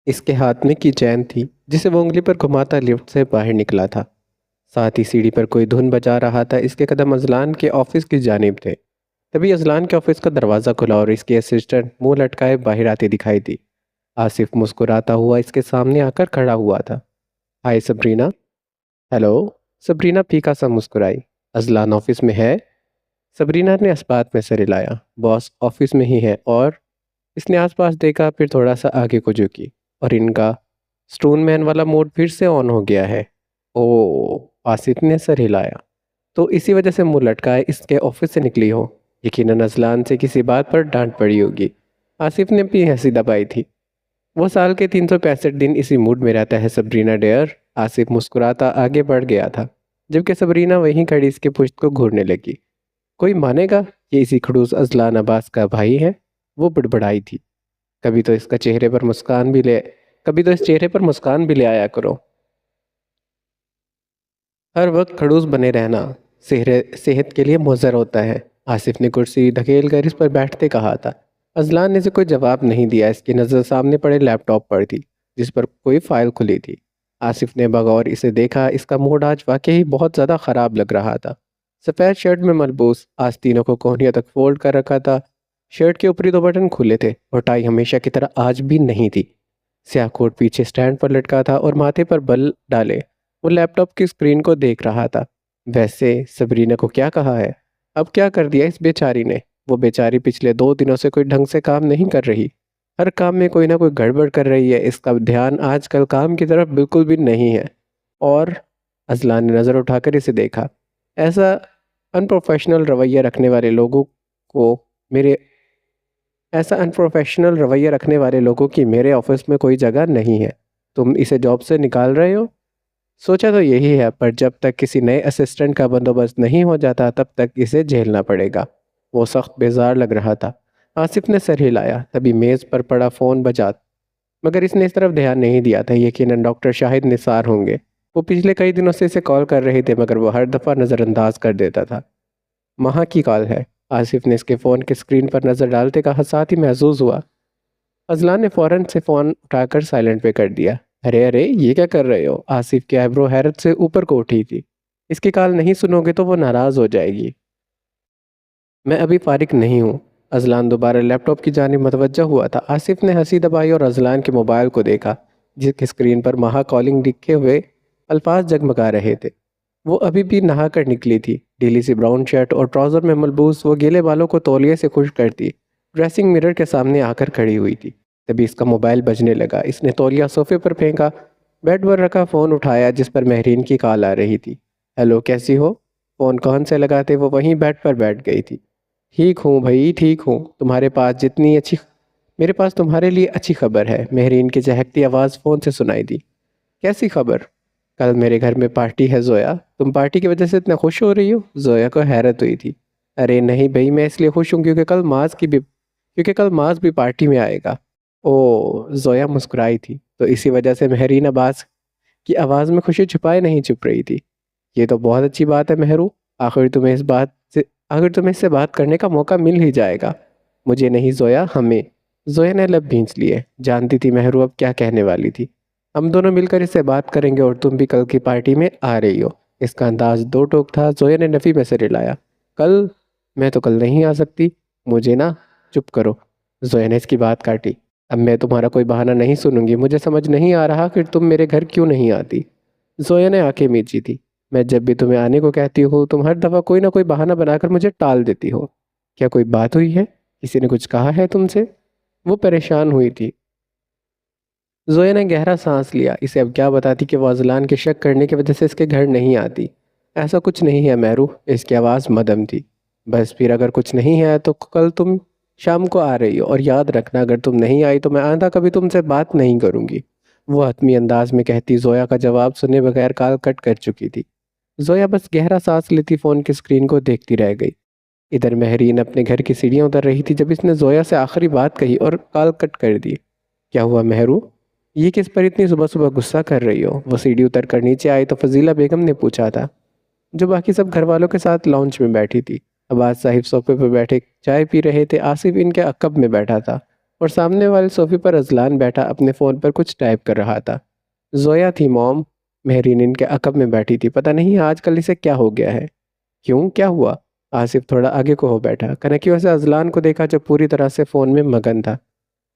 इसके हाथ में की चैन थी जिसे वो उंगली पर घुमाता लिफ्ट से बाहर निकला था। साथ ही सीढ़ी पर कोई धुन बजा रहा था। इसके कदम अजलान के ऑफिस की जानिब थे। तभी अजलान के ऑफिस का दरवाज़ा खुला और इसकी असिस्टेंट मुंह लटकाए बाहर आती दिखाई दी। आसिफ मुस्कुराता हुआ इसके सामने आकर खड़ा हुआ था। हाय सबरीना। हेलो। सबरीना फीका सा मुस्कुराई। अजलान ऑफिस में है? सबरीना ने इस्बात में सर हिलाया। बॉस ऑफिस में ही है। और इसने आसपास देखा, फिर थोड़ा सा आगे को झुकी। और इनका स्टोन मैन वाला मोड फिर से ऑन हो गया है। ओ, आसिफ ने सर हिलाया। तो इसी वजह से मुंह लटकाए इसके ऑफिस से निकली हो। यकीनन अजलान से किसी बात पर डांट पड़ी होगी। आसिफ ने भी हंसी दबाई थी। वो साल के 365 दिन इसी मूड में रहता है सबरीना डेयर। आसिफ मुस्कुराता आगे बढ़ गया था, जबकि सबरीना वहीं खड़ी इसके पुश्त को घूरने लगी। कोई मानेगा कि इसी खड़ूस अजलान अब्बास का भाई है? वो बड़बड़ाई थी। कभी तो इसका चेहरे पर मुस्कान भी ले कभी तो इस चेहरे पर मुस्कान भी ले आया करो। हर वक्त खड़ूस बने रहना सेहत के लिए मुज़र होता है। आसिफ ने कुर्सी धकेल कर इस पर बैठते कहा था। अजलान ने इसे कोई जवाब नहीं दिया। इसकी नज़र सामने पड़े लैपटॉप पर थी, जिस पर कोई फाइल खुली थी। आसिफ ने बगौर इसे देखा। इसका मूड आज वाकई बहुत ज़्यादा ख़राब लग रहा था। सफ़ेद शर्ट में मलबूस आस्तीनों को कोहनियों तक फोल्ड कर रखा था। शर्ट के ऊपरी दो बटन खुले थे और टाई हमेशा की तरह आज भी नहीं थी। स्याह कोट पीछे स्टैंड पर लटका था और माथे पर बल डाले वो लैपटॉप की स्क्रीन को देख रहा था। वैसे सबरीना को क्या कहा है? अब क्या कर दिया इस बेचारी ने? वो बेचारी पिछले 2 दिनों से कोई ढंग से काम नहीं कर रही। हर काम में कोई ना कोई गड़बड़ कर रही है। इसका ध्यान आजकल काम की तरफ बिल्कुल भी नहीं है। और अजलान ने नज़र उठाकर इसे देखा। ऐसा अनप्रोफेशनल रवैया रखने वाले लोगों को मेरे ऐसा अनप्रोफेशनल रवैया रखने वाले लोगों की मेरे ऑफिस में कोई जगह नहीं है। तुम इसे जॉब से निकाल रहे हो? सोचा तो यही है, पर जब तक किसी नए असिस्टेंट का बंदोबस्त नहीं हो जाता तब तक इसे झेलना पड़ेगा। वो सख्त बेजार लग रहा था। आसिफ ने सर हिलाया। तभी मेज़ पर पड़ा फ़ोन बजा, मगर इसने इस तरफ ध्यान नहीं दिया था। यकीनन डॉक्टर शाहिद निसार होंगे। वो पिछले कई दिनों से इसे कॉल कर रहे थे, मगर वो हर दफ़ा नज़रअंदाज कर देता था। महा की कॉल है। आसिफ ने इसके फ़ोन की स्क्रीन पर नज़र डालते कहा। साथ ही महसूस हुआ अजलान ने फ़ौरन से फ़ोन उठाकर साइलेंट पे कर दिया। अरे अरे, ये क्या कर रहे हो? आसिफ की आईब्रो हैरत से ऊपर को उठी थी। इसकी कॉल नहीं सुनोगे तो वो नाराज़ हो जाएगी। मैं अभी फारिग नहीं हूँ। अजलान दोबारा लैपटॉप की जानिब मतवज्जा हुआ था। आसिफ ने हंसी दबाई और अजलान के मोबाइल को देखा, जिसकी स्क्रीन पर महा कॉलिंग लिखे हुए अल्फाज जगमगा रहे थे। वो अभी भी नहा कर निकली थी। ढीली सी ब्राउन शर्ट और ट्राउज़र में मलबूस वो गीले बालों को तौलिए से खुश करती ड्रेसिंग मिरर के सामने आकर खड़ी हुई थी। तभी इसका मोबाइल बजने लगा। इसने तौलिया सोफे पर फेंका, बेड पर रखा फ़ोन उठाया, जिस पर महरीन की कॉल आ रही थी। हेलो, कैसी हो? फ़ोन कान से लगाते वो वहीं बेड पर बैठ गई थी। ठीक हूँ भाई, ठीक हूँ। तुम्हारे पास जितनी अच्छी मेरे पास तुम्हारे लिए अच्छी खबर है। महरीन की चहकती आवाज़ फ़ोन से सुनाई दी। कैसी खबर? कल मेरे घर में पार्टी है जोया। तुम पार्टी की वजह से इतना खुश हो रही हो? जोया को हैरत हुई थी। अरे नहीं भाई, मैं इसलिए खुश हूँ क्योंकि कल माज भी पार्टी में आएगा। ओ, जोया मुस्कुराई थी। तो इसी वजह से महरीन अब्बास की आवाज़ में खुशी छुपाए नहीं छुप रही थी। ये तो बहुत अच्छी बात है महरू। आखिर तुम्हें इससे बात करने का मौका मिल ही जाएगा। मुझे नहीं जोया, हमें। जोया ने लब भींच लिए। जानती थी महरू अब क्या कहने वाली थी। हम दोनों मिलकर इससे बात करेंगे और तुम भी कल की पार्टी में आ रही हो। इसका अंदाज दो टोक था। जोया ने नफ़ी में से रिलाया। कल? मैं तो कल नहीं आ सकती। मुझे ना। चुप करो। जोया ने इसकी बात काटी। अब मैं तुम्हारा कोई बहाना नहीं सुनूंगी। मुझे समझ नहीं आ रहा कि तुम मेरे घर क्यों नहीं आती। जोया ने आंखें मींची थी। मैं जब भी तुम्हें आने को कहती हूँ तुम हर दफ़ा कोई ना कोई बहाना बनाकर मुझे टाल देती हो। क्या कोई बात हुई है? किसी ने कुछ कहा है तुमसे? वो परेशान हुई थी। जोया ने गहरा सांस लिया। इसे अब क्या बताती कि वो अजलान के शक करने की वजह से इसके घर नहीं आती। ऐसा कुछ नहीं है मैरू। इसकी आवाज़ मदम थी। बस फिर अगर कुछ नहीं है तो कल तुम शाम को आ रही हो, और याद रखना अगर तुम नहीं आई तो मैं आंधा कभी तुमसे बात नहीं करूँगी। वो हतमी अंदाज में कहती जोया का जवाब सुने बगैर कॉल कट कर चुकी थी। जोया बस गहरा सांस लेती फ़ोन की स्क्रीन को देखती रह गई। इधर महरीन अपने घर की सीढ़ियाँ उतर रही थी जब इसने जोया से आखिरी बात कही और कॉल कट कर दी। क्या हुआ महरू? ये किस पर इतनी सुबह सुबह गुस्सा कर रही हो? वो सीढ़ी उतर कर नीचे आई तो फजीला बेगम ने पूछा था, जो बाकी सब घर वालों के साथ लाउंज में बैठी थी। अब्बास साहिब सोफे पर बैठे चाय पी रहे थे। आसिफ इनके अकब में बैठा था। और सामने वाले सोफे पर अजलान बैठा अपने फ़ोन पर कुछ टाइप कर रहा था। जोया थी मॉम। महरीन इनके अकब में बैठी थी। पता नहीं आजकल इसे क्या हो गया है। क्यों, क्या हुआ? आसिफ थोड़ा आगे को हो बैठा। कनकियों से अजलान को देखा जो पूरी तरह से फ़ोन में मगन था।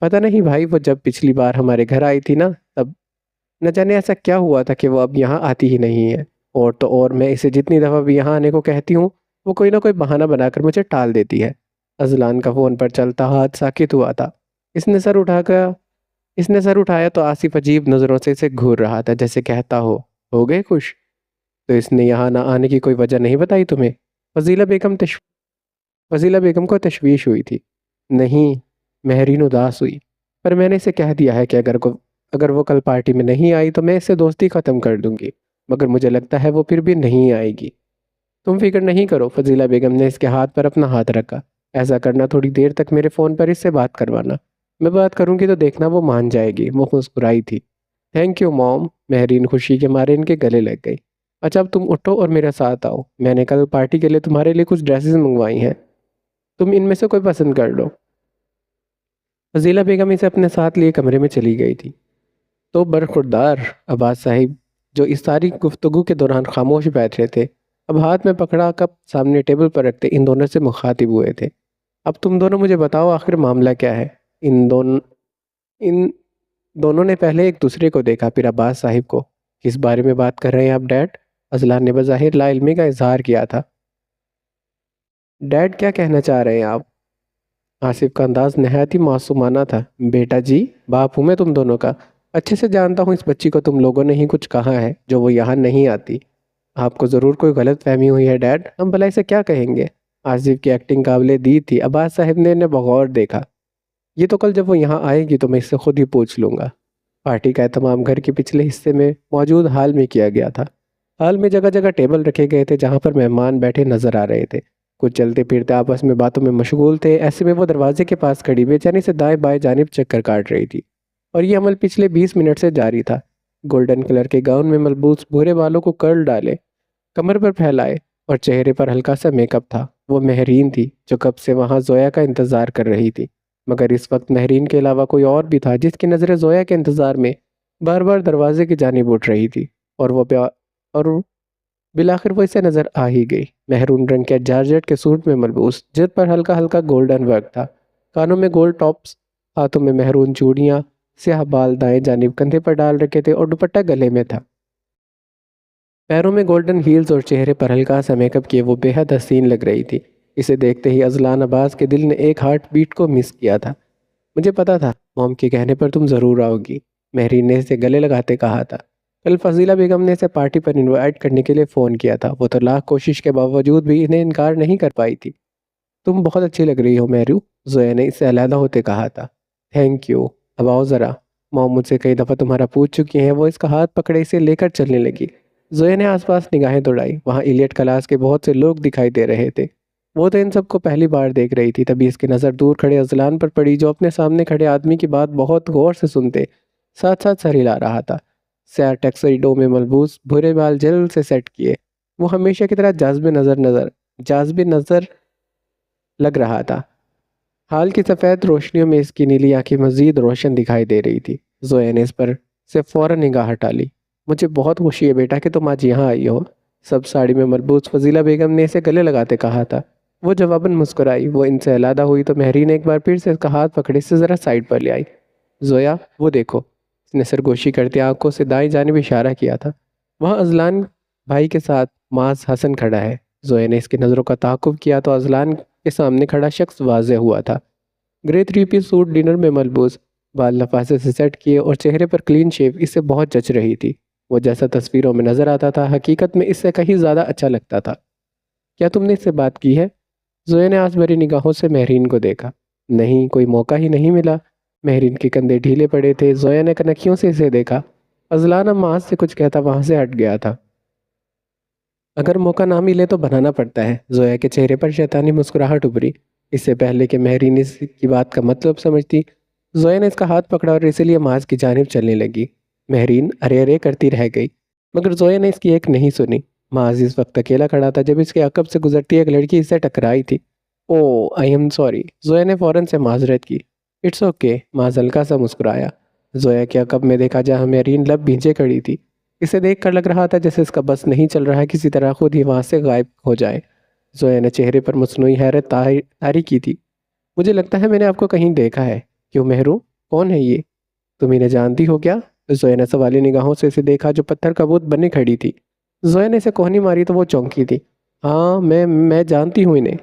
पता नहीं भाई, वो जब पिछली बार हमारे घर आई थी ना, तब न जाने ऐसा क्या हुआ था कि वो अब यहाँ आती ही नहीं है। और तो और मैं इसे जितनी दफ़ा भी यहाँ आने को कहती हूँ, वो कोई ना कोई बहाना बनाकर मुझे टाल देती है। अजलान का फ़ोन पर चलता हाथ साकित हुआ था। इसने सर उठाकर इसने सर उठाया तो आसिफ अजीब नज़रों से इसे घूर रहा था, जैसे कहता हो गए खुश? तो इसने यहाँ ना आने की कोई वजह नहीं बताई तुम्हें? फजीला बेगम तश फजीला बेगम को तशवीश हुई थी। नहीं, महरीन उदास हुई। पर मैंने इसे कह दिया है कि अगर वो कल पार्टी में नहीं आई तो मैं इससे दोस्ती ख़त्म कर दूंगी। मगर मुझे लगता है वो फिर भी नहीं आएगी। तुम फिक्र नहीं करो। फजीला बेगम ने इसके हाथ पर अपना हाथ रखा। ऐसा करना, थोड़ी देर तक मेरे फ़ोन पर इससे बात करवाना। मैं बात करूंगी तो देखना वो मान जाएगी। वो मुस्कुराई थी। Thank you mom. महरीन खुशी के मारे इनके गले लग गई। अच्छा, अब तुम उठो और मेरे साथ आओ। मैंने कल पार्टी के लिए तुम्हारे लिए कुछ ड्रेसेस मंगवाई हैं। तुम इनमें से कोई पसंद कर लो। फजीला बेगम इसे अपने साथ लिए कमरे में चली गई थी। तो बरखुरदार अब्बास साहिब, जो इस सारी गुफ्तगू के दौरान खामोश बैठ रहे थे, अब हाथ में पकड़ा कप सामने टेबल पर रखते इन दोनों से मुखातिब हुए थे। अब तुम दोनों मुझे बताओ, आखिर मामला क्या है? इन दोनों ने पहले एक दूसरे को देखा, फिर अब्बास साहिब को। किस बारे में बात कर रहे हैं आप डैड? अजलान ने बज़ाहिर लाइल्मी का इजहार किया था। डैड, क्या कहना चाह रहे हैं आप? आसिफ का अंदाज नहायत ही मासूमाना था। बेटा जी, बाप हूँ मैं तुम दोनों का। अच्छे से जानता हूँ इस बच्ची को तुम लोगों ने ही कुछ कहा है जो वो यहाँ नहीं आती। आपको ज़रूर कोई गलत फहमी हुई है डैड। हम भला इसे क्या कहेंगे? आसिफ की एक्टिंग काबिले दीद थी। अब्बास साहब ने इन्हें बगौर देखा। ये तो कल जब वो यहाँ आएगी तो मैं इससे खुद ही पूछ लूँगा। पार्टी का एहतमाम घर के पिछले हिस्से में मौजूद हाल में किया गया था। हाल में जगह जगह टेबल रखे गए थे जहाँ पर मेहमान बैठे नजर आ रहे थे। कुछ चलते फिरते आपस में बातों में मशगूल थे। ऐसे में वो दरवाजे के पास खड़ी बेचैनी से दाएं बाएं जानिब चक्कर काट रही थी। और ये अमल पिछले 20 मिनट से जारी था। गोल्डन कलर के गाउन में मलबूस भूरे बालों को कर्ल डाले, कमर पर फैलाए और चेहरे पर हल्का सा मेकअप था। वो महरीन थी जो कब से वहाँ जोया का इंतजार कर रही थी। मगर इस वक्त महरीन के अलावा कोई और भी था जिसकी नज़रें जोया के इंतजार में बार बार दरवाजे की जानिब उठ रही थी। और वो प्या और बिलाखिर वो इसे नजर आ ही गई। महरून रंग के जॉर्जेट के सूट में मलबूस, जिस पर हल्का हल्का गोल्डन वर्क था। कानों में गोल्ड टॉप्स, हाथों में महरून चूड़ियाँ, स्याह बाल दाएं जानिब कंधे पर डाल रखे थे और दुपट्टा गले में था। पैरों में गोल्डन हील्स और चेहरे पर हल्का सा मेकअप किए वो बेहद हसीन लग रही थी। इसे देखते ही अजलान अब्बास के दिल ने एक हार्ट बीट को मिस किया था। मुझे पता था मॉम के कहने पर तुम ज़रूर आओगी, महरीन ने इसे गले लगाते कहा था। कल फजीला बेगम ने इसे पार्टी पर इनवाइट करने के लिए फ़ोन किया था। वो तो लाख कोशिश के बावजूद भी इन्हें इनकार नहीं कर पाई थी। तुम बहुत अच्छी लग रही हो मेहरू, जोया ने इससे अलहदा होते कहा था। Thank you. अब आओ ज़रा। मॉम मुझसे कई दफ़ा तुम्हारा पूछ चुकी हैं। वो इसका हाथ पकड़े इसे लेकर चलने लगी। जोया ने आसपास निगाहें दौड़ाई। वहाँ इलियट क्लास के बहुत से लोग दिखाई दे रहे थे। वो तो इन सबको पहली बार देख रही थी। तभी इसकी नज़र दूर खड़े अजलान पर पड़ी, जो अपने सामने खड़े आदमी की बात बहुत गौर से सुनते साथ साथ सर हिला रहा था। सैर टक्सरीडो में मलबूस, भूरे बाल जेल से सेट किए, वो हमेशा की तरह जाज़बे नज़र लग रहा था। हाल की सफ़ेद रोशनियों में इसकी नीली आंखें मज़ीद रोशन दिखाई दे रही थी। जोया ने इस पर से फ़ौरन निगाह हटा ली। मुझे बहुत खुशी है बेटा कि तुम आज यहाँ आई हो। सब साड़ी में मलबूस फजीला बेगम ने इसे गले लगाते कहा था। वो जवाबन मुस्कुराई। वो इनसे अलहदा हुई तो महरीन एक बार फिर से इसका हाथ पकड़े से ज़रा साइड पर ले आई। जोया, वो देखो। इसने सरगोशी करते आंखों से दाएं जानिब इशारा किया था। वहाँ अजलान भाई के साथ माज हसन खड़ा है। जोया ने इसकी नज़रों का ताक़ुब किया तो अजलान के सामने खड़ा शख्स वाज़े हुआ था। Grey three piece suit dinner में मलबूस, बाल लफासे से सेट किए और चेहरे पर क्लीन शेव इससे बहुत जच रही थी। वो जैसा तस्वीरों में नजर आता था हकीकत में इससे कहीं ज़्यादा अच्छा लगता था। क्या तुमने इससे बात की है? जोया ने आस भरी निगाहों से महरीन को देखा। नहीं, कोई मौका ही नहीं मिला। महरीन के कंधे ढीले पड़े थे। जोया ने कनखियों से इसे देखा। अजलान अम्मास से कुछ कहता वहां से हट गया था। अगर मौका ना मिले तो बनाना पड़ता है। जोया के चेहरे पर शैतानी मुस्कुराहट उभरी। इससे पहले कि महरीन इसकी बात का मतलब समझती, जोया ने इसका हाथ पकड़ा और इसीलिए माज की जानिब चलने लगी। महरीन अरे अरे करती रह गई, मगर जोया ने इसकी एक नहीं सुनी। माज इस वक्त अकेला खड़ा था जब इसके अकब से गुजरती एक लड़की इससे टकराई थी। ओ आई एम सॉरी। जोया ने फ़ौरन से माजरत की। इट्स ओके, माज हल्का सा मुस्कुराया। जोया के अकब में देखा जहाँ मेरीन लब भींचे खड़ी थी। इसे देख कर लग रहा था जैसे इसका बस नहीं चल रहा है, किसी तरह खुद ही वहाँ से गायब हो जाए। जोया ने चेहरे पर मसनूई हैरत तारी की थी। मुझे लगता है मैंने आपको कहीं देखा है। क्यों मेहरू, कौन है ये? तुम इन्हें जानती हो क्या? जोया ने सवाली निगाहों से इसे देखा जो पत्थर का बूत बने खड़ी थी। जोया ने इसे कोहनी मारी तो वो चौंकी थी। हाँ, मैं जानती हूँ इन्हें।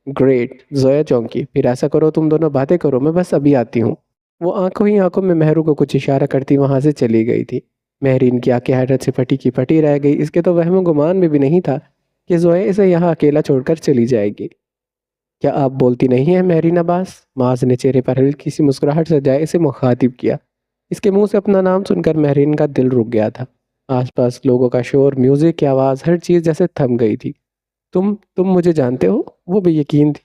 ग्रेट, जोया चौंकी। फिर ऐसा करो, तुम दोनों बातें करो, मैं बस अभी आती हूँ। वो आंखों ही आंखों में मेहरू को कुछ इशारा करती वहां से चली गई थी। मेहरीन की आंखें हैरत से फटी की फटी रह गई। इसके तो वहम गुमान में भी नहीं था कि जोया इसे यहाँ अकेला छोड़कर चली जाएगी। क्या आप बोलती नहीं हैं मेहरीन अब्बास? माज ने चेहरे पर हल्की सी मुस्कुराहट सजाए इसे मुखातिब किया। इसके मुंह से अपना नाम सुनकर मेहरीन का दिल रुक गया था। आसपास लोगों का शोर, म्यूजिक की आवाज़, हर चीज़ जैसे थम गई थी। तुम मुझे जानते हो? वो बेयकीन थी।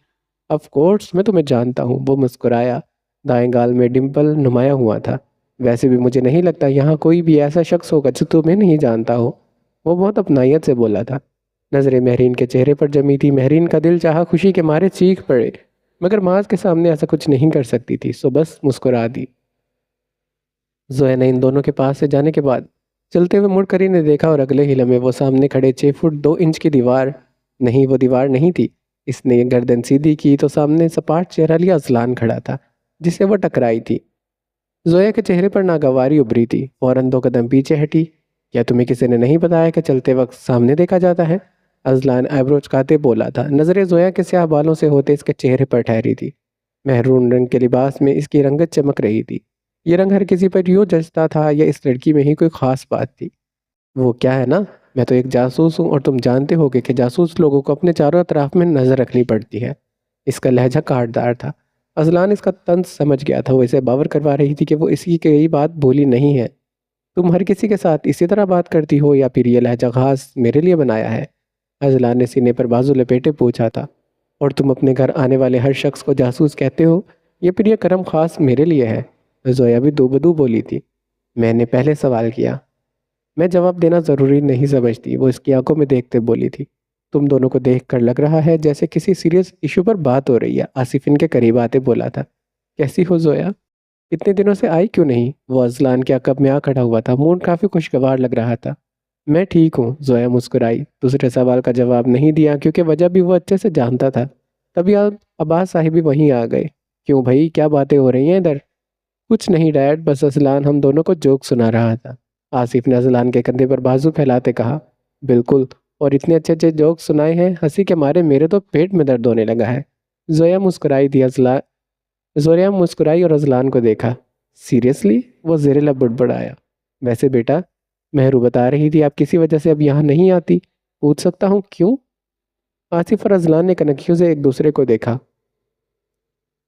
ऑफ कोर्स मैं तुम्हें जानता हूँ, वो मुस्कुराया। दाएं गाल में डिम्पल नुमाया हुआ था। वैसे भी मुझे नहीं लगता यहाँ कोई भी ऐसा शख्स होगा जो तुम्हें नहीं जानता हो। वो बहुत अपनायत से बोला था। नजरें महरीन के चेहरे पर जमी थी। महरीन का दिल चाहा खुशी के मारे चीख पड़े, मगर माज के सामने ऐसा कुछ नहीं कर सकती थी, सो बस मुस्कुरा दी। जोया ने इन दोनों के पास से जाने के बाद चलते हुए मुड़ कर इन्हें देखा और अगले ही लम्हे वो सामने खड़े 6 फुट 2 इंच की दीवार, नहीं वो दीवार नहीं थी। इसने गर्दन सीधी की तो सामने सपाट चेहरा लिया अजलान खड़ा था, जिसे वो टकराई थी। जोया के चेहरे पर नागवारी उभरी थी। फौरन 2 कदम पीछे हटी। क्या तुम्हें किसी ने नहीं बताया कि चलते वक्त सामने देखा जाता है? अजलान आईब्रो चुकाते बोला था। नजरें जोया के स्याह बालों से होते इसके चेहरे पर ठहरी थी। महरून रंग के लिबास में इसकी रंगत चमक रही थी। ये रंग हर किसी पर यूँ जचता था या इस लड़की में ही कोई खास बात थी? वो क्या है ना, मैं तो एक जासूस हूँ और तुम जानते होगे कि जासूस लोगों को अपने चारों तरफ में नजर रखनी पड़ती है। इसका लहजा काटदार था। अजलान इसका तंज समझ गया था। वो इसे बावर करवा रही थी कि वो इसकी कई बात भूली नहीं है। तुम हर किसी के साथ इसी तरह बात करती हो या फिर ये लहजा खास मेरे लिए बनाया है? अजलान ने सीने पर बाजू लपेटे पूछा था। और तुम अपने घर आने वाले हर शख्स को जासूस कहते हो या फिर यह करम खास मेरे लिए है? जोया भी दो बदू बोली थी। मैंने पहले सवाल किया। मैं जवाब देना ज़रूरी नहीं समझती, वो इसकी आंखों में देखते बोली थी। तुम दोनों को देख कर लग रहा है जैसे किसी सीरियस इशू पर बात हो रही है। आसिफ इनके करीब आते बोला था। कैसी हो जोया? इतने दिनों से आई क्यों नहीं? वो अजलान के अकब में आ खड़ा हुआ था। मूड काफ़ी खुशगवार लग रहा था। मैं ठीक हूँ, जोया मुस्कुराई। दूसरे सवाल का जवाब नहीं दिया क्योंकि वजह भी वो अच्छे से जानता था। तभी आप अब्बास साहिब भी वहीं आ गए। क्यों भाई, क्या बातें हो रही हैं इधर? कुछ नहीं डैड, बस अजलान हम दोनों को जोक सुना रहा था। आसिफ ने अजलान के कंधे पर बाजू फैलाते कहा। बिल्कुल, और इतने अच्छे अच्छे जोक सुनाए हैं, हंसी के मारे मेरे तो पेट में दर्द होने लगा है। जोया मुस्कुराई थी। अजलान जोया मुस्कुराई और अजलान को देखा। सीरियसली? वो ज़ेरे लब बुड़बुड़ाया। वैसे बेटा, मेहरू बता रही थी आप किसी वजह से अब यहाँ नहीं आती। पूछ सकता हूँ क्यों? आसिफ और अजलान ने कनखियों से एक दूसरे को देखा।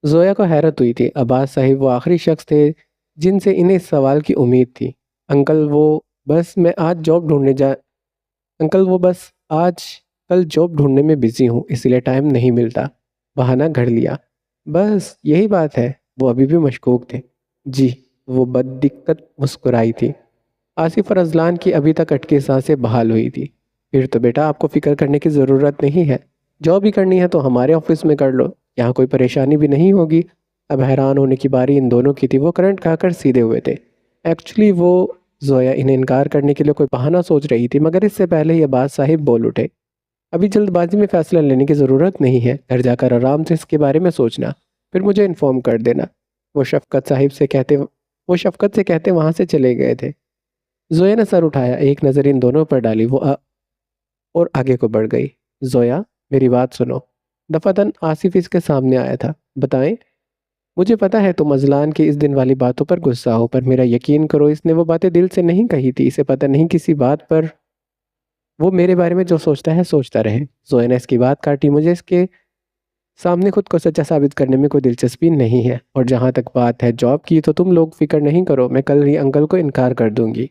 जोया को हैरत हुई थी। अब्बास साहिब वो आखिरी शख्स थे जिनसे इन्हें इस सवाल की उम्मीद थी। अंकल वो बस मैं आज जॉब ढूंढने जा अंकल वो बस आज कल जॉब ढूंढने में बिजी हूँ, इसलिए टाइम नहीं मिलता। बहाना घर लिया। बस यही बात है। वो अभी भी मशकूक थे। जी। वो बददिक्कत मुस्कुराई थी। आसिफ और अजलान की अभी तक अटकी सांसें बहाल हुई थी। फिर तो बेटा आपको फिक्र करने की ज़रूरत नहीं है। जॉब ही करनी है तो हमारे ऑफिस में कर लो, यहाँ कोई परेशानी भी नहीं होगी। अब हैरान होने की बारी इन दोनों की थी। वो करंट खाकर सीधे हुए थे। एक्चुअली वो जोया इन्हें इनकार करने के लिए कोई बहाना सोच रही थी, मगर इससे पहले ये बात साहिब बोल उठे। अभी जल्दबाजी में फैसला लेने की ज़रूरत नहीं है। घर जाकर आराम से इसके बारे में सोचना, फिर मुझे इन्फॉर्म कर देना। वो शफकत से कहते वहाँ से चले गए थे। जोया ने सर उठाया, एक नज़र इन दोनों पर डाली। और आगे को बढ़ गई। जोया, मेरी बात सुनो। दफातन आसिफ इसके सामने आया था। बताएं। मुझे पता है तुम अजलान की इस दिन वाली बातों पर गुस्सा हो, पर मेरा यकीन करो इसने वो बातें दिल से नहीं कही थी। इसे पता नहीं किसी बात पर वो मेरे बारे में जो सोचता है सोचता रहे। जोया ने इसकी बात काटी। मुझे इसके सामने खुद को सच्चा साबित करने में कोई दिलचस्पी नहीं है। और जहाँ तक बात है जॉब की, तो तुम लोग फिक्र नहीं करो, मैं कल ही अंकल को इनकार कर दूंगी।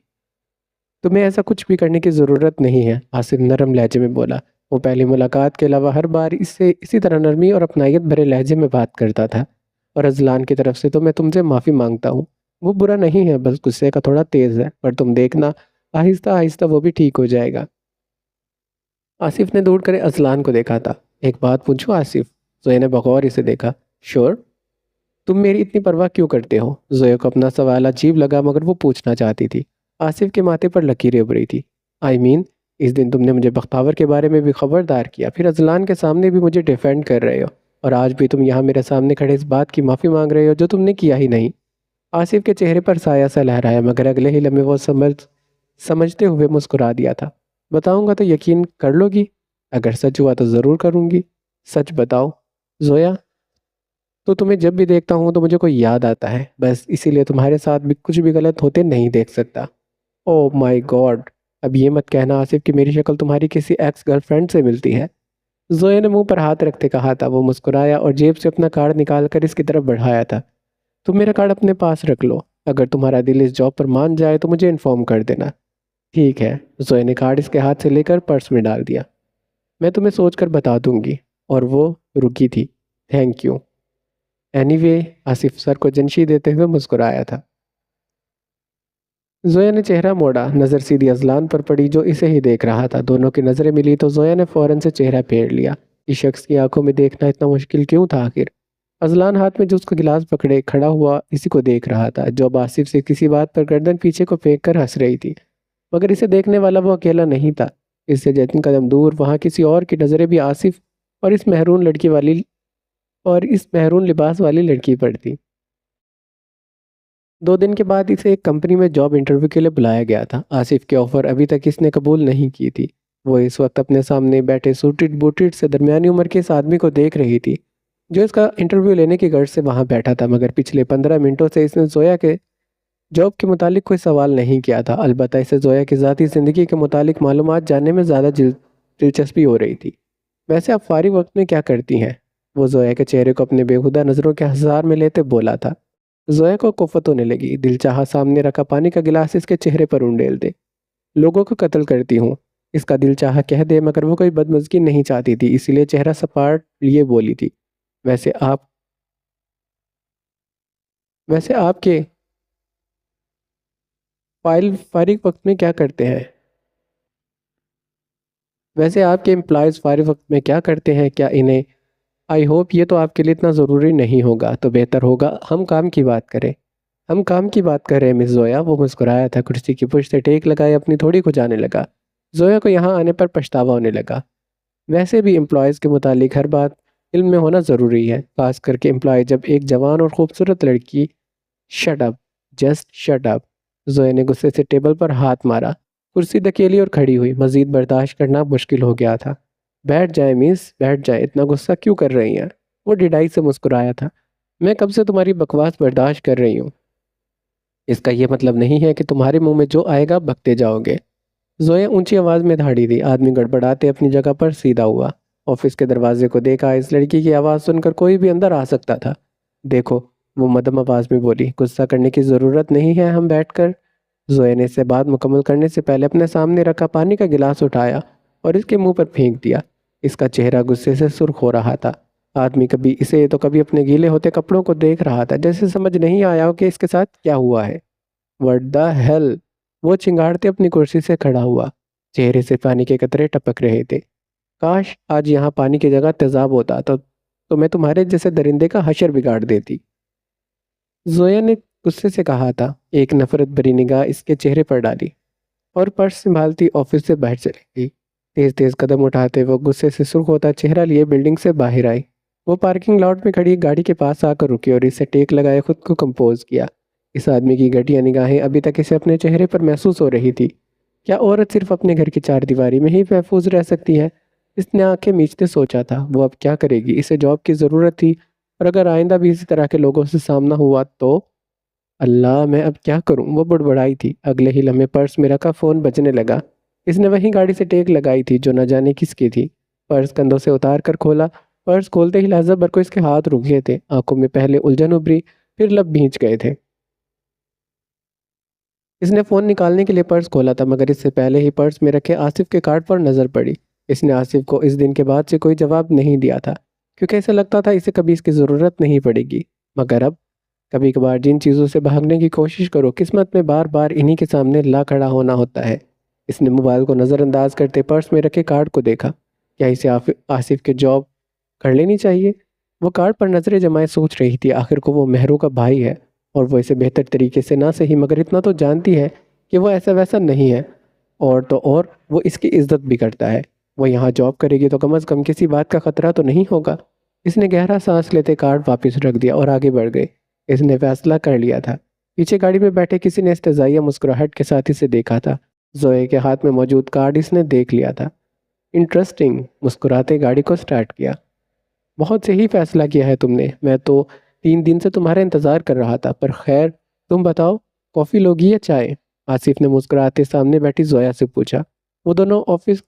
तुम्हें ऐसा कुछ भी करने की ज़रूरत नहीं है, आसिफ नरम लहजे में बोला। वो पहली मुलाकात के अलावा हर बार इससे इसी तरह नरमी और अपनायत भरे लहजे में बात करता था। और अजलान की तरफ से तो मैं तुमसे माफ़ी मांगता हूँ। वो बुरा नहीं है, बस गुस्से का थोड़ा तेज़ है, पर तुम देखना आहिस्ता आहिस्ता वो भी ठीक हो जाएगा। आसिफ ने दौड़ कर अजलान को देखा था। एक बात पूछूं आसिफ? जोया ने बगौर इसे देखा। श्योर। तुम मेरी इतनी परवाह क्यों करते हो? जोया को अपना सवाल अजीब लगा मगर वो पूछना चाहती थी। आसिफ के माथे पर लकीरें उभरी थी। आई मीन, इस दिन तुमने मुझे बख्तावर के बारे में भी खबरदार किया, फिर अजलान के सामने भी मुझे डिफेंड कर रहे हो, और आज भी तुम यहाँ मेरे सामने खड़े इस बात की माफ़ी मांग रहे हो जो तुमने किया ही नहीं। आसिफ के चेहरे पर साया सा लहराया मगर अगले ही लम्हे वो समझते हुए मुस्कुरा दिया था। बताऊंगा तो यकीन कर लोगी? अगर सच हुआ तो ज़रूर करूंगी। सच बताओ जोया। तो तुम्हें जब भी देखता हूँ तो मुझे कोई याद आता है, बस इसीलिए तुम्हारे साथ भी कुछ भी गलत होते नहीं देख सकता। ओह माय गॉड, अब ये मत कहना आसिफ कि मेरी शक्ल तुम्हारी किसी एक्स गर्लफ्रेंड से मिलती है। जोया ने मुंह पर हाथ रखते कहा था। वो मुस्कुराया और जेब से अपना कार्ड निकाल कर इसकी तरफ बढ़ाया था। तुम मेरा कार्ड अपने पास रख लो, अगर तुम्हारा दिल इस जॉब पर मान जाए तो मुझे इन्फॉर्म कर देना। ठीक है। जोया ने कार्ड इसके हाथ से लेकर पर्स में डाल दिया। मैं तुम्हें सोच कर बता दूंगी। और वो रुकी थी। Thank you anyway, Asif sir को जनशी देते हुए मुस्कुराया था। जोया ने चेहरा मोड़ा, नज़र सीधी अजलान पर पड़ी जो इसे ही देख रहा था। दोनों की नज़रें मिली तो जोया ने फौरन से चेहरा फेर लिया। इस शख्स की आंखों में देखना इतना मुश्किल क्यों था आखिर? अजलान हाथ में जो उसका गिलास पकड़े खड़ा हुआ इसी को देख रहा था, जो अब आसिफ से किसी बात पर गर्दन पीछे को फेंक कर हंस रही थी। मगर इसे देखने वाला वो अकेला नहीं था। इससे जैतून कदम दूर वहाँ किसी और की नज़रें भी आसिफ और इस महरून लिबास वाली लड़की पर थी। 2 दिन के बाद इसे एक कंपनी में जॉब इंटरव्यू के लिए बुलाया गया था। आसिफ की ऑफर अभी तक इसने कबूल नहीं की थी। वो इस वक्त अपने सामने बैठे सूटेड बूटेड से दरमियानी उम्र के इस आदमी को देख रही थी, जो इसका इंटरव्यू लेने की गर्ज से वहाँ बैठा था। मगर पिछले 15 मिनटों से इसने जोया के जॉब के मुतालिक कोई सवाल नहीं किया था। अलबत्ता इसे जोया की ज़ाती ज़िंदगी के मुतालिक मालूमात जानने में ज़्यादा दिलचस्पी हो रही थी। वैसे आप फारिग वक्त में क्या करती हैं? वो जोया के चेहरे को अपने बेहुदा नज़रों के हज़ार में लेते बोला था। जोया को कुफ़्फ़त होने लगी। दिल चाहा सामने रखा पानी का गिलास इसके चेहरे पर उंडेल दे। लोगों को कत्ल करती हूँ, इसका दिल चाहा कह दे, मगर वो कोई बदमज़गी नहीं चाहती थी, इसीलिए चेहरा सपाट लिए बोली थी। वैसे आप वैसे आपके फारिग वक्त में क्या करते हैं? वैसे आपके एम्प्लॉयज़ फारिग वक्त में क्या करते हैं? क्या इन्हें आई होप ये तो आपके लिए इतना ज़रूरी नहीं होगा, तो बेहतर होगा हम काम की बात करें। हम काम की बात कर रहे हैं मिस जोया। वो मुस्कुराया था, कुर्सी की पुश से टेक लगाए अपनी थोड़ी को जाने लगा। जोया को यहाँ आने पर पछतावा होने लगा। वैसे भी एम्प्लॉयज़ के मुतालिक हर बात इल्म में होना ज़रूरी है, खास करके एम्प्लॉय जब एक जवान और खूबसूरत लड़की। Shut up, just shut up. Zoya ने गुस्से से टेबल पर हाथ मारा। कुर्सी धकेली और खड़ी हुई। मजीद बर्दाश्त करना मुश्किल हो गया था। बैठ जाए मिस, बैठ जाए, इतना गुस्सा क्यों कर रही हैं? वो डिडाई से मुस्कुराया था। मैं कब से तुम्हारी बकवास बर्दाश्त कर रही हूँ। इसका ये मतलब नहीं है कि तुम्हारे मुंह में जो आएगा बकते जाओगे। जोया ऊंची आवाज में धाड़ी दी। आदमी गड़बड़ाते अपनी जगह पर सीधा हुआ। ऑफिस के दरवाजे को देखा। इस लड़की की आवाज़ सुनकर कोई भी अंदर आ सकता था। देखो, वो मध्यम आवाज में बोली, गुस्सा करने की ज़रूरत नहीं है, हम बैठकर। जोया ने इससे बात मुकम्मल करने से पहले अपने सामने रखा पानी का गिलास उठाया और इसके मुंह पर फेंक दिया। इसका चेहरा गुस्से से सुर्ख हो रहा था। आदमी कभी इसे तो कभी अपने गीले होते कपड़ों को देख रहा था, जैसे समझ नहीं आया हो कि इसके साथ क्या हुआ है। What the hell. वो चिंगाड़ते अपनी कुर्सी से खड़ा हुआ। चेहरे से पानी के कतरे टपक रहे थे। काश आज यहाँ पानी की जगह तेजाब होता तो मैं तुम्हारे जैसे दरिंदे का हशर बिगाड़ देती। जोया ने गुस्से से कहा था। एक नफरत भरी निगाह इसके चेहरे पर डाली और पर्स संभालती ऑफिस से बाहर चली गई। तेज तेज कदम उठाते वो गुस्से से सुर्ख होता चेहरा लिए बिल्डिंग से बाहर आई। वो पार्किंग लॉट में खड़ी गाड़ी के पास आकर रुकी और इसे टेक लगाए खुद को कंपोज किया। इस आदमी की घटिया निगाहें अभी तक इसे अपने चेहरे पर महसूस हो रही थी। क्या औरत सिर्फ अपने घर की चारदीवारी में ही महफूज रह सकती है? इसने आंखें मीचते सोचा था। वो अब क्या करेगी? इसे जॉब की ज़रूरत थी, और अगर आइंदा भी इसी तरह के लोगों से सामना हुआ तो अल्लाह, मैं अब क्या करूं? वो बुड़बुड़ाई थी। अगले ही लम्हे पर्स में रखा फ़ोन बजने लगा। इसने वही गाड़ी से टेक लगाई थी जो न जाने किसकी थी। पर्स कंधों से उतार कर खोला। पर्स खोलते ही लहजा भर को इसके हाथ रुक गए थे। आंखों में पहले उलझन उभरी, फिर लब भींच गए थे। इसने फ़ोन निकालने के लिए पर्स खोला था, मगर इससे पहले ही पर्स में रखे आसिफ के कार्ड पर नज़र पड़ी। इसने आसिफ को इस दिन के बाद से कोई जवाब नहीं दिया था, क्योंकि ऐसा लगता था इसे कभी इसकी ज़रूरत नहीं पड़ेगी। मगर अब कभी कभार जिन चीज़ों से भागने की कोशिश करो, किस्मत में बार बार इन्हीं के सामने ला खड़ा होना होता है। इसने मोबाइल को नज़रअंदाज करते पर्स में रखे कार्ड को देखा। क्या इसे आसिफ के जॉब कर लेनी चाहिए? वो कार्ड पर नजरें जमाए सोच रही थी, आखिर को वो मेहरू का भाई है और वो इसे बेहतर तरीके से ना सही मगर इतना तो जानती है कि वो ऐसा वैसा नहीं है। और तो और वो इसकी इज्जत भी करता है। वो यहाँ जॉब करेगी तो कम से कम किसी बात का खतरा तो नहीं होगा। इसने गहरा सांस लेते कार्ड वापस रख दिया और आगे बढ़ गई। इसने फैसला कर लिया था। पीछे गाड़ी में बैठे किसी ने इस्तज़ाइया मुस्कुराहट के साथ इसे देखा था। जोए के हाथ में मौजूद कार्ड इसने देख लिया था। इंटरेस्टिंग, मुस्कुराते गाड़ी को स्टार्ट किया। बहुत सही फैसला किया है तुमने। मैं तो 3 दिन से तुम्हारा इंतज़ार कर रहा था। पर खैर, तुम बताओ, कॉफ़ी लोगी या चाय? आसिफ ने मुस्कुराते सामने बैठी जोया से पूछा। वो दोनों ऑफिस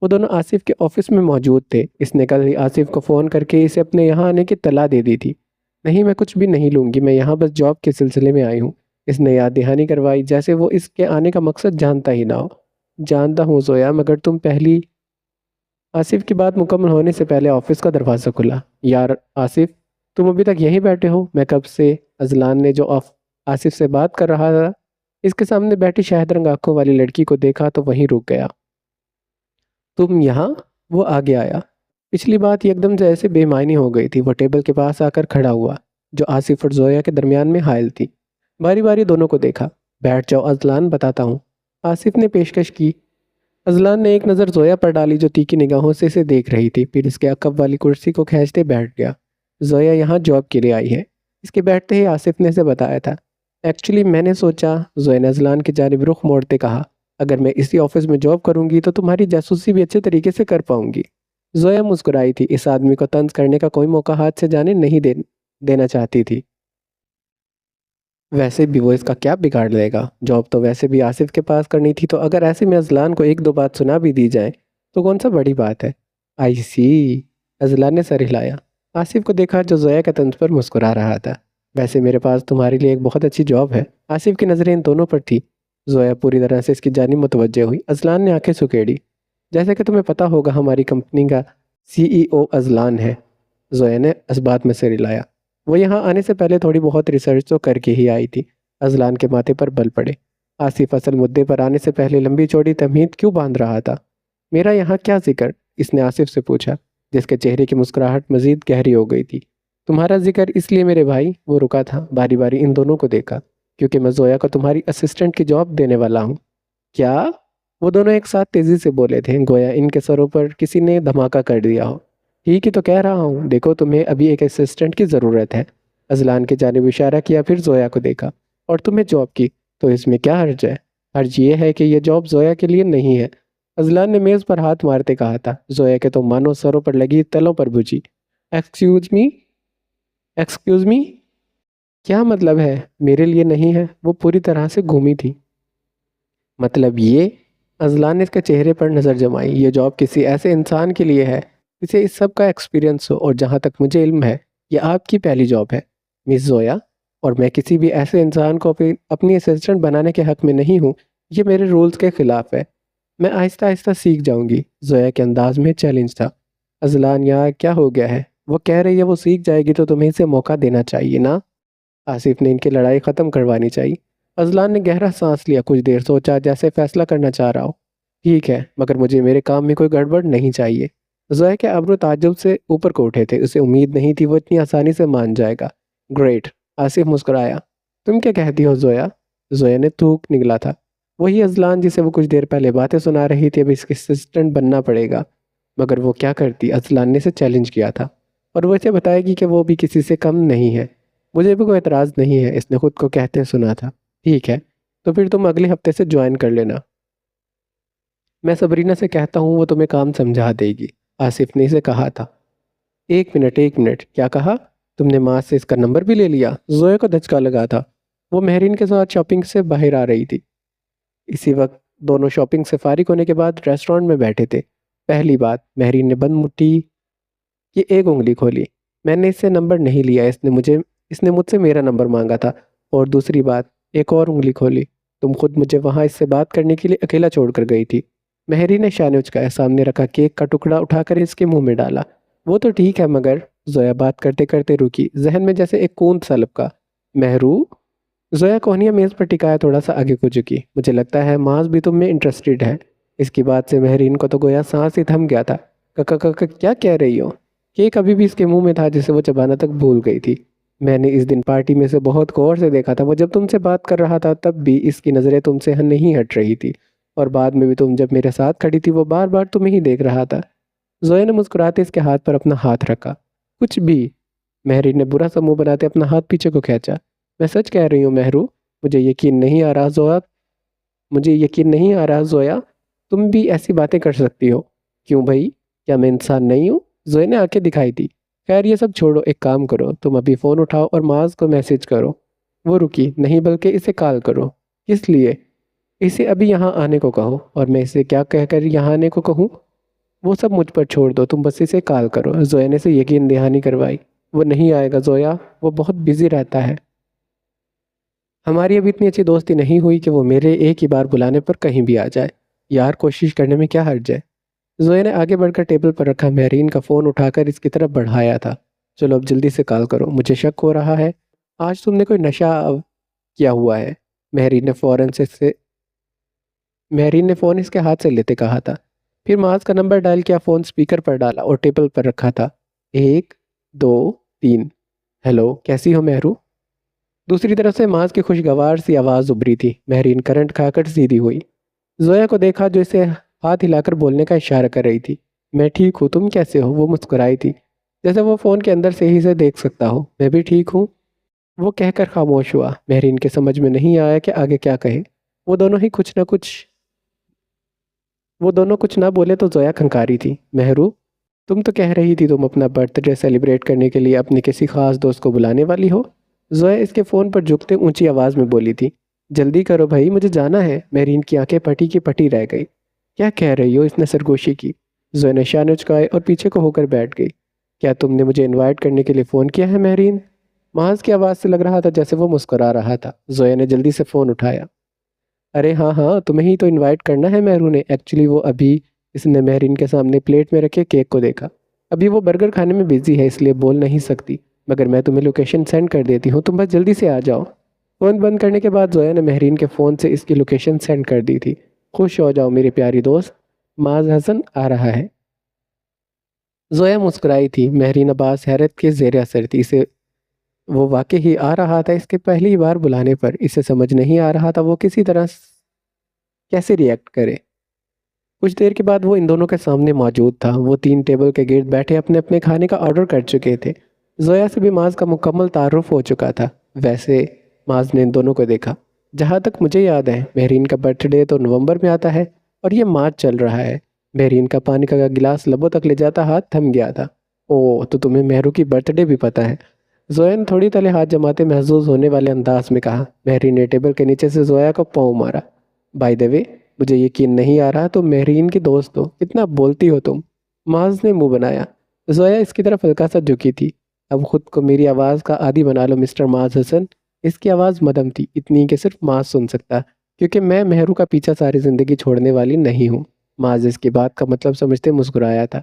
वो दोनों आसिफ के ऑफिस में मौजूद थे। इसने कल ही आसिफ को फ़ोन करके इसे अपने यहाँ आने की तला दे दी थी। नहीं, मैं कुछ भी नहीं लूँगी, मैं यहाँ बस जॉब के सिलसिले में आई हूँ। इसने याद दहानी करवाई, जैसे वो इसके आने का मकसद जानता ही ना हो। जानता हूँ जोया, मगर तुम पहली। आसिफ की बात मुकम्मल होने से पहले ऑफिस का दरवाज़ा खुला। यार आसिफ, तुम अभी तक यहीं बैठे हो? मैं कब से। अजलान ने जो आसिफ से बात कर रहा था, इसके सामने बैठी शहद रंग आंखों वाली लड़की को देखा तो वहीं रुक गया। तुम यहाँ? वो आगे आया। पिछली बात एकदम से ऐसे बेमायनी हो गई थी। वो टेबल के पास आकर खड़ा हुआ, जो आसिफ और जोया के दरमियान में हायल थी। बारी बारी दोनों को देखा। बैठ जाओ अजलान, बताता हूँ। आसिफ ने पेशकश की। अजलान ने एक नज़र जोया पर डाली, जो तीखी निगाहों से इसे देख रही थी, फिर इसके अकब वाली कुर्सी को खींचते बैठ गया। जोया यहाँ जॉब के लिए आई है। इसके बैठते ही आसिफ ने इसे बताया था। एक्चुअली मैंने सोचा, जोया ने अजलान की जानिब रुख मोड़ते कहा, अगर मैं इसी ऑफिस में जॉब करूंगी तो तुम्हारी जासूसी भी अच्छे तरीके से कर पाऊंगी। जोया मुस्कुराई थी। इस आदमी को तंज करने का कोई मौका हाथ से जाने नहीं देना चाहती थी। वैसे भी वो इसका क्या बिगाड़ लेगा? जॉब तो वैसे भी आसिफ के पास करनी थी, तो अगर ऐसे में अजलान को एक दो बात सुना भी दी जाए तो कौन सा बड़ी बात है। आई सी। अजलान ने सर हिलाया। आसिफ को देखा, जो जोया के तंज पर मुस्कुरा रहा था। वैसे मेरे पास तुम्हारे लिए एक बहुत अच्छी जॉब है। आसिफ की नज़रें इन दोनों पर थी। जोया पूरी तरह से इसकी जानिब मुतवज्जे हुई। अजलान ने आंखें सुकेड़ी। जैसे कि तुम्हें पता होगा, हमारी कंपनी का CEO अजलान है। जोया ने इस बात में सिर हिलाया। वो यहाँ आने से पहले थोड़ी बहुत रिसर्च तो करके ही आई थी। अजलान के माथे पर बल पड़े। आसिफ असल मुद्दे पर आने से पहले लंबी चौड़ी तमहीद क्यों बांध रहा था? मेरा यहाँ क्या जिक्र? इसने आसिफ से पूछा, जिसके चेहरे की मुस्कुराहट मजीद गहरी हो गई थी। तुम्हारा जिक्र इसलिए मेरे भाई। वो रुका था, बारी बारी इन दोनों को देखा। क्योंकि मैं जोया को तुम्हारी असिस्टेंट की जॉब देने वाला हूँ। क्या? वो दोनों एक साथ तेजी से बोले थे, गोया इनके सरों पर किसी ने धमाका कर दिया हो। ठीक ही तो कह रहा हूँ, देखो तुम्हें अभी एक असिस्टेंट की ज़रूरत है। अजलान की जानिब इशारा किया, फिर जोया को देखा। और तुम्हें जॉब की, तो इसमें क्या हर्ज है? हर्ज ये है कि यह जॉब जोया के लिए नहीं है। अजलान ने मेज़ पर हाथ मारते कहा था। जोया के तो मानो सरों पर लगी तलों पर बुझी। एक्सक्यूज मी, एक्सक्यूज मी, क्या मतलब है मेरे लिए नहीं है? वो पूरी तरह से घूमी थी। मतलब ये। अजलान ने इसके चेहरे पर नज़र जमाई। ये जॉब किसी ऐसे इंसान के लिए है जिसे इस सब का एक्सपीरियंस हो, और जहाँ तक मुझे इल्म है, ये आपकी पहली जॉब है मिस जोया। और मैं किसी भी ऐसे इंसान को अपनी असिस्टेंट बनाने के हक़ में नहीं हूँ। ये मेरे रूल्स के ख़िलाफ़ है। मैं आहिस्ता आहिस्ता सीख जाऊँगी। जोया के अंदाज में चैलेंज था। अजलान, यार क्या हो गया है? वो कह रही है वो सीख जाएगी तो तुम्हें इसे मौका देना चाहिए ना। आसिफ ने इनकी लड़ाई ख़त्म करवानी चाहिए। अजलान ने गहरा सांस लिया, कुछ देर सोचा, जैसे फैसला करना चाह रहा हो। ठीक है, मगर मुझे मेरे काम में कोई गड़बड़ नहीं चाहिए। जोया के अब्रू ताज्जुब से ऊपर को उठे थे। उसे उम्मीद नहीं थी वो इतनी आसानी से मान जाएगा। ग्रेट। आसिफ मुस्कुराया। तुम क्या कहती हो जोया? जोया ने थूक निगला था। वही अजलान जिसे वो कुछ देर पहले बातें सुना रही थी, अब इसके असिस्टेंट बनना पड़ेगा। मगर वो क्या करती? अजलान ने इसे चैलेंज किया था। और वो इसे बताएगी कि वो भी किसी से कम नहीं है। मुझे भी कोई एतराज़ नहीं है, इसने खुद को कहते सुना था। ठीक है, तो फिर तुम अगले हफ्ते से ज्वाइन कर लेना। मैं सबरीना से कहता हूँ, वो तुम्हें काम समझा देगी। आसिफ ने इसे कहा था। एक मिनट, एक मिनट, क्या कहा? तुमने माँ से इसका नंबर भी ले लिया? जोया को धचका लगा था। वो मेहरीन के साथ शॉपिंग से बाहर आ रही थी। इसी वक्त दोनों शॉपिंग से फारिग होने के बाद रेस्टोरेंट में बैठे थे। पहली बात, मेहरीन ने बंद मुट्ठी की एक उंगली खोली। मैंने इससे नंबर नहीं लिया, इसने मुझसे मेरा नंबर मांगा था। और दूसरी बात, एक और उंगली खोली। तुम खुद मुझे वहाँ इससे बात करने के लिए अकेला छोड़कर गई थी। मेहरी ने शाने उचकाया, सामने रखा केक का टुकड़ा उठाकर इसके मुंह में डाला। वो तो ठीक है, मगर। जोया बात करते करते रुकी, जहन में जैसे एक कूंद सा लपका। मेहरू। जोया कोहनिया मेज़ पर टिकाया थोड़ा सा आगे को झुकी। मुझे लगता है माज भी तुम में इंटरेस्टेड है। इसकी बात से मेहरीन को तो गोया सांस ही थम गया था। कका कका क्या कह रही हो? केक अभी भी इसके मुंह में था जिसे वो चबाना तक भूल गई थी। मैंने इस दिन पार्टी में से बहुत गौर से देखा था, वो जब तुमसे बात कर रहा था तब भी इसकी नज़रें तुमसे नहीं हट रही थी, और बाद में भी तुम जब मेरे साथ खड़ी थी वो बार बार तुम्हें ही देख रहा था। जोया ने मुस्कुराते इसके हाथ पर अपना हाथ रखा। कुछ भी। महरीन ने बुरा सा मुंह बनाते अपना हाथ पीछे को खींचा। मैं सच कह रही हूँ महरू, मुझे यकीन नहीं आ रहा जोया, मुझे यकीन नहीं आ रहा जोया, तुम भी ऐसी बातें कर सकती हो। क्यों भाई, क्या मैं इंसान नहीं हूँ? जोया ने आंखें दिखाई दी। खैर ये सब छोड़ो, एक काम करो, तुम अभी फ़ोन उठाओ और माज को मैसेज करो। वो रुकी। नहीं, बल्कि इसे कॉल करो। किस लिए? इसे अभी यहाँ आने को कहो। और मैं इसे क्या कहकर यहाँ आने को कहूँ? वो सब मुझ पर छोड़ दो, तुम बस इसे कॉल करो। जोया ने से यकीन दहानी करवाई। वो नहीं आएगा जोया, वो बहुत बिजी रहता है। हमारी अभी इतनी अच्छी दोस्ती नहीं हुई कि वो मेरे एक ही बार बुलाने पर कहीं भी आ जाए। यार कोशिश करने में क्या हर्ज है? जोया ने आगे बढ़कर टेबल पर रखा मेहरीन का फ़ोन उठाकर इसकी तरफ बढ़ाया था। चलो अब जल्दी से कॉल करो, मुझे शक हो रहा है आज तुमने कोई नशा किया हुआ है। मेहरीन ने मेहरीन ने फ़ोन इसके हाथ से लेते कहा था। फिर माज का नंबर डायल किया, फ़ोन स्पीकर पर डाला और टेबल पर रखा था। 1 2 3। हेलो, कैसी हो मेहरू? दूसरी तरफ से माज की खुशगवार सी आवाज़ उभरी थी। मेहरीन करंट खाकर सीधी हुई। जोया को देखा जो इसे हाथ हिलाकर बोलने का इशारा कर रही थी। मैं ठीक हूँ, तुम कैसे हो? वो मुस्कुराई थी जैसे वो फ़ोन के अंदर से ही से देख सकता हो। मैं भी ठीक हूँ, वो कहकर खामोश हुआ। मेहरीन के समझ में नहीं आया कि आगे क्या कहे। वो दोनों ही कुछ न कुछ वो दोनों कुछ ना बोले तो जोया खंकारी थी। मेहरू, तुम तो कह रही थी तुम अपना बर्थडे सेलिब्रेट करने के लिए अपने किसी खास दोस्त को बुलाने वाली हो। जोया इसके फ़ोन पर झुकते ऊंची आवाज़ में बोली थी। जल्दी करो भाई, मुझे जाना है। मेहरीन की आंखें पटी की पटी रह गई। क्या कह रही हो? इसने सरगोशी की। जोया ने शान उचकाए और पीछे को होकर बैठ गई। क्या तुमने मुझे इनवाइट करने के लिए फ़ोन किया है मेहरीन? महज की आवाज़ से लग रहा था जैसे वो मुस्कुरा रहा था। जोया ने जल्दी से फ़ोन उठाया। अरे हाँ हाँ, तुम्हें ही तो इनवाइट करना है मेहरू ने। एक्चुअली वो अभी इसने मेहरीन के सामने प्लेट में रखे केक को देखा। अभी वो बर्गर खाने में बिजी है इसलिए बोल नहीं सकती, मगर मैं तुम्हें लोकेशन सेंड कर देती हूँ, तुम बस जल्दी से आ जाओ। फ़ोन बंद करने के बाद जोया ने मेहरीन के फ़ोन से इसकी लोकेशन सेंड कर दी थी। खुश हो जाओ मेरी प्यारी दोस्त, माज हसन आ रहा है। जोया मुस्कुराई थी। मेहरीन अब्बास हैरत के जेर असर थी। इसे वो वाकई ही आ रहा था इसके पहली बार बुलाने पर। इसे समझ नहीं आ रहा था वो किसी तरह कैसे रिएक्ट करे। कुछ देर के बाद वो इन दोनों के सामने मौजूद था। वो 3 टेबल के गिर्द बैठे अपने अपने खाने का ऑर्डर कर चुके थे। जोया से भी माज का मुकम्मल तारुफ हो चुका था। वैसे माज ने इन दोनों को देखा। जहाँ तक मुझे याद है मेहरीन का बर्थडे तो नवंबर में आता है और ये मार्च चल रहा है। मेहरीन का पानी का गिलास लबों तक ले जाता हाथ थम गया था। ओह, तो तुम्हें मेहरू की बर्थडे भी पता है? जोया ने थोड़ी तले हाथ जमाते महसूस होने वाले अंदाज में कहा। मेहरीन ने टेबल के नीचे से जोया को पाँव मारा। बाय द वे, मुझे यकीन नहीं आ रहा तुम मेहरीन की दोस्त हो, कितना बोलती हो तुम। माज ने मुंह बनाया। जोया इसकी तरफ हल्का सा झुकी थी। अब खुद को मेरी आवाज़ का आदी बना लो मिस्टर माज हसन। इसकी आवाज़ मदम थी, इतनी कि सिर्फ माज सुन सकता, क्योंकि मैं मेहरू का पीछा सारी ज़िंदगी छोड़ने वाली नहीं हूँ। माज इसकी बात का मतलब समझते मुस्कुराया था।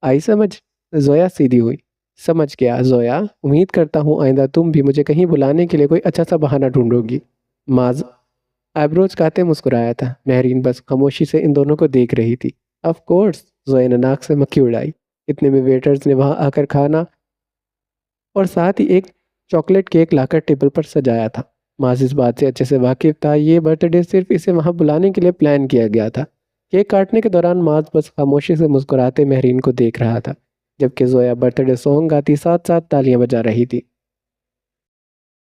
आई समझ? जोया सीधी हुई। समझ गया जोया, उम्मीद करता हूँ आइंदा तुम भी मुझे कहीं बुलाने के लिए कोई अच्छा सा बहाना ढूंढोगी। माज आईब्रोज काते मुस्कुराया था। मेहरीन बस खामोशी से इन दोनों को देख रही थी। ऑफ कोर्स, जोया ने नाक से मक्खी उड़ाई। इतने में वेटर्स ने वहां आकर खाना और साथ ही एक चॉकलेट केक लाकर टेबल पर सजाया था। माज इस बात से अच्छे से वाकिफ था, ये बर्थडे सिर्फ इसे वहां बुलाने के लिए प्लान किया गया था। केक काटने के दौरान माज बस खामोशी से मुस्कुराते मेहरीन को देख रहा था, जबकि जोया बर्थडे सॉन्ग गाती साथ साथ तालियां बजा रही थी।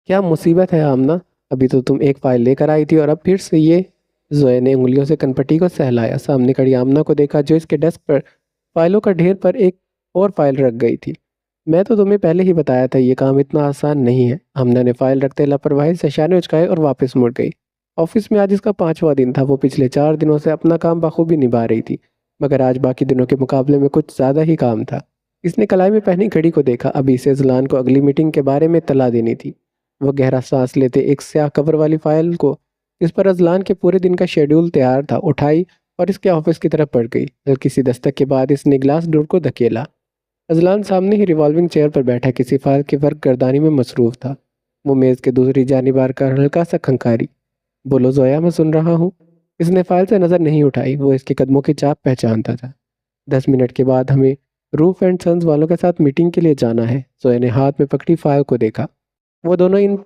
क्या मुसीबत है आमना, अभी तो तुम एक फाइल लेकर आई थी और अब फिर से ये। जोया ने उंगलियों से कनपट्टी को सहलाया। सामने खड़ी आमना को देखा जो इसके डेस्क पर फाइलों का ढेर पर एक और फाइल रख गई थी। मैं तो तुम्हें पहले ही बताया था ये काम इतना आसान नहीं है। आमना ने फाइल रखते लापरवाही से शाने उचकाए और वापस मुड़ गई। ऑफिस में आज इसका 5वां दिन था। वो पिछले 4 दिनों से अपना काम बखूबी निभा रही थी, मगर आज बाकी दिनों के मुकाबले में कुछ ज़्यादा ही काम था। इसने कलाई में पहनी घड़ी को देखा। अभी इसे जलान को अगली मीटिंग के बारे में तला देनी थी। वो गहरा सांस लेते एक स्याह कवर वाली फाइल को, जिस पर अजलान के पूरे दिन का शेड्यूल तैयार था, उठाई और इसके ऑफिस की तरफ बढ़ गई। हल्की सी दस्तक के बाद इसने ग्लास डोर को धकेला। अजलान सामने ही रिवॉल्विंग चेयर पर बैठा किसी फाइल के वर्क गर्दानी में मसरूफ था। वो मेज़ के दूसरी जानिब आकर हल्का सा खंखारी। बोलो जोया, मैं सुन रहा हूँ। इसने फाइल से नज़र नहीं उठाई। वो इसके कदमों की चाप पहचानता था। 10 मिनट के बाद हमें रूफ एंड सन्स वालों के साथ मीटिंग के लिए जाना है। जोया ने हाथ में पकड़ी फाइल को देखा। वो दोनों इन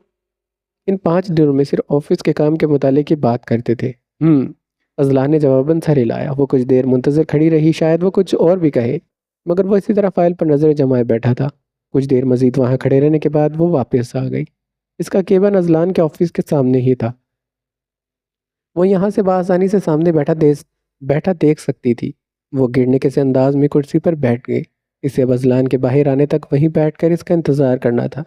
इन 5 दिनों में सिर्फ ऑफिस के काम के मुतालिक ही बात करते थे। अजला ने जवाबन सर हिलाया। वो कुछ देर मुंतजर खड़ी रही, शायद वो कुछ और भी कहे, मगर वो इसी तरह फाइल पर नजरें जमाए बैठा था। कुछ देर मजीद वहाँ खड़े रहने के बाद वो वापस आ गई। इसका केबिन अजलान के ऑफिस के सामने ही था। वो यहाँ से बआसानी से सामने बैठा देख सकती थी। वो गिरने के से अंदाज में कुर्सी पर बैठ गई। इसे अब अजलान के बाहर आने तक वहीं बैठकर इसका इंतज़ार करना था।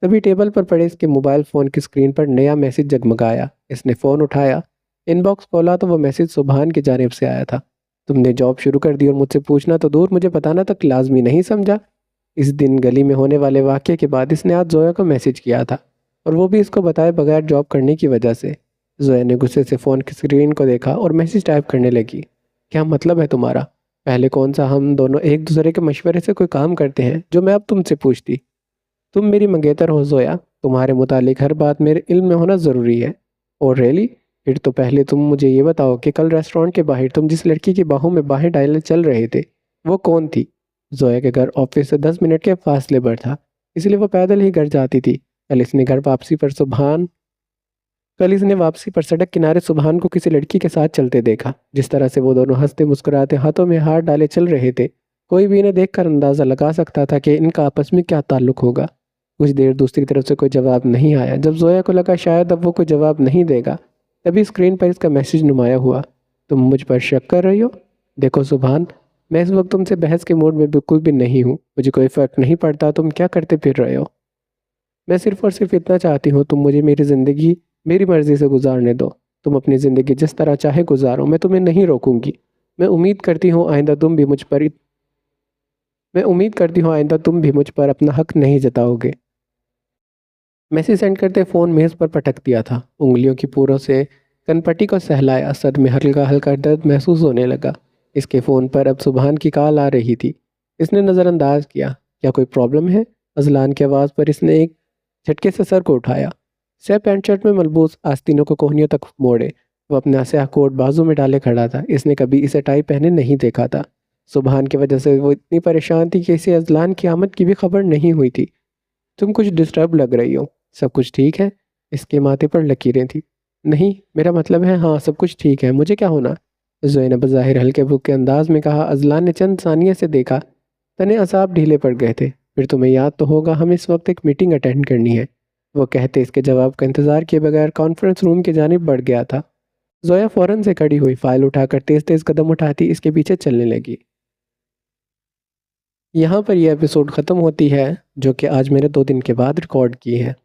तभी टेबल पर पड़े इसके मोबाइल फ़ोन की स्क्रीन पर नया मैसेज जगमगाया। इसने फ़ोन उठाया, इनबॉक्स खोला तो वो मैसेज सुबहान की जानिब से आया था। तुमने जॉब शुरू कर दी और मुझसे पूछना तो दूर, मुझे बताना तक लाजमी नहीं समझा। इस दिन गली में होने वाले वाक़े के बाद इसने आज जोया को मैसेज किया था, और वो भी इसको बताए बगैर जॉब करने की वजह से। जोया ने गुस्से से फ़ोन की स्क्रीन को देखा और मैसेज टाइप करने लगी। क्या मतलब है तुम्हारा? पहले कौन सा हम दोनों एक दूसरे के मशवरे से कोई काम करते हैं जो मैं अब तुमसे पूछती? तुम मेरी मंगेतर हो जोया। तुम्हारे मुतालिक हर बात मेरे इल्म में होना ज़रूरी है। और रियली? फिर तो पहले तुम मुझे ये बताओ कि कल रेस्टोरेंट के बाहर तुम जिस लड़की की बाहों में बाहें डाले चल रहे थे, वो कौन थी? जोया के घर ऑफिस से 10 मिनट के फासले पर था, इसलिए वो पैदल ही घर जाती थी। कल इसने घर वापसी पर सुबहान कल इसने वापसी पर सड़क किनारे सुबहान को किसी लड़की के साथ चलते देखा। जिस तरह से वो दोनों हंसते मुस्कुराते हाथों में हाथ डाले चल रहे थे, कोई भी इन्हें देखकर अंदाज़ा लगा सकता था कि इनका आपस में क्या ताल्लुक होगा। कुछ देर दूसरी तरफ से कोई जवाब नहीं आया। जब जोया को लगा शायद अब वो कोई जवाब नहीं देगा, तभी स्क्रीन पर इसका मैसेज नुमाया हुआ। तुम मुझ पर शक कर रही हो? देखो सुबहान, मैं इस वक्त तुमसे बहस के मूड में बिल्कुल भी नहीं हूँ। मुझे कोई फ़र्क नहीं पड़ता तुम क्या करते फिर रहे हो। मैं सिर्फ और सिर्फ इतना चाहती हूँ, तुम मुझे मेरी ज़िंदगी मेरी मर्ज़ी से गुजारने दो। तुम अपनी ज़िंदगी जिस तरह चाहे गुजारो, मैं तुम्हें नहीं रोकूंगी। मैं उम्मीद करती हूँ आइंदा तुम भी मुझ पर मैं उम्मीद करती हूँ आइंदा तुम भी मुझ पर अपना हक नहीं जताओगे। मैसेज सेंड करते फ़ोन मेज़ पर पटक दिया था। उंगलियों की पूरों से कनपट्टी को सहलाया। सर में हल्का हल्का दर्द महसूस होने लगा। इसके फ़ोन पर अब सुबहान की कॉल आ रही थी। इसने नज़रअंदाज किया। क्या कोई प्रॉब्लम है? अजलान की आवाज़ पर इसने एक झटके से सर को उठाया। सर पैंट शर्ट में मलबूस आस्तीनों को कोहनियों तक मोड़े, वो अपना स्याह कोट बाजू में डाले खड़ा था। इसने कभी इसे टाई पहने नहीं देखा था। सुबहान की वजह से वो इतनी परेशान थी कि इसे अजलान की आमद की भी खबर नहीं हुई थी। तुम कुछ डिस्टर्ब लग रही हो। सब कुछ ठीक है? इसके माथे पर लकीरें थी। नहीं, मेरा मतलब है हाँ, सब कुछ ठीक है। मुझे क्या होना? ज़ैनब ज़ाहिर हल्के फुल्के अंदाज में कहा। अजलान ने चंद सानिये से देखा। तने असाब ढीले पड़ गए थे। फिर तुम्हें याद तो होगा हमें इस वक्त एक मीटिंग अटेंड करनी है। वो कहते इसके जवाब का इंतज़ार किए बगैर कॉन्फ्रेंस रूम की जानिब बढ़ गया था। जोया फ़ौरन से खड़ी हुई, फाइल उठाकर तेज़ तेज़ कदम उठाती इसके पीछे चलने लगी। यहाँ पर यह एपिसोड ख़त्म होती है, जो कि आज मैंने 2 दिन के बाद रिकॉर्ड की है।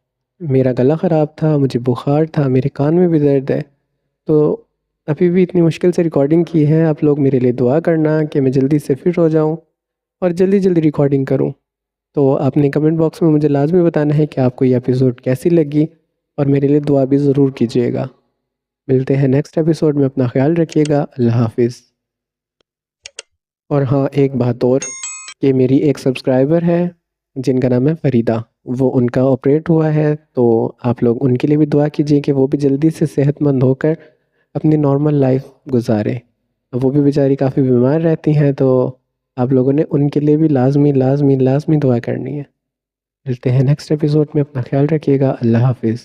मेरा गला ख़राब था, मुझे बुखार था, मेरे कान में भी दर्द है, तो अभी भी इतनी मुश्किल से रिकॉर्डिंग की है। आप लोग मेरे लिए दुआ करना कि मैं जल्दी से फिट हो जाऊँ और जल्दी जल्दी रिकॉर्डिंग करूँ। तो आपने कमेंट बॉक्स में मुझे लाजमी बताना है कि आपको ये एपिसोड कैसी लगी, और मेरे लिए दुआ भी ज़रूर कीजिएगा। मिलते हैं नेक्स्ट एपिसोड में। अपना ख्याल रखिएगा। अल्लाह हाफिज़। और हाँ, एक बात और, कि मेरी एक सब्सक्राइबर है जिनका नाम है फ़रीदा, वो उनका ऑपरेट हुआ है, तो आप लोग उनके लिए भी दुआ कीजिए कि वो भी जल्दी से सेहतमंद होकर अपनी नॉर्मल लाइफ गुजारें। वो भी बेचारी काफ़ी बीमार रहती हैं, तो आप लोगों ने उनके लिए भी लाजमी लाजमी लाजमी दुआ करनी है। मिलते हैं नेक्स्ट एपिसोड में। अपना ख्याल रखिएगा। अल्लाह हाफिज़।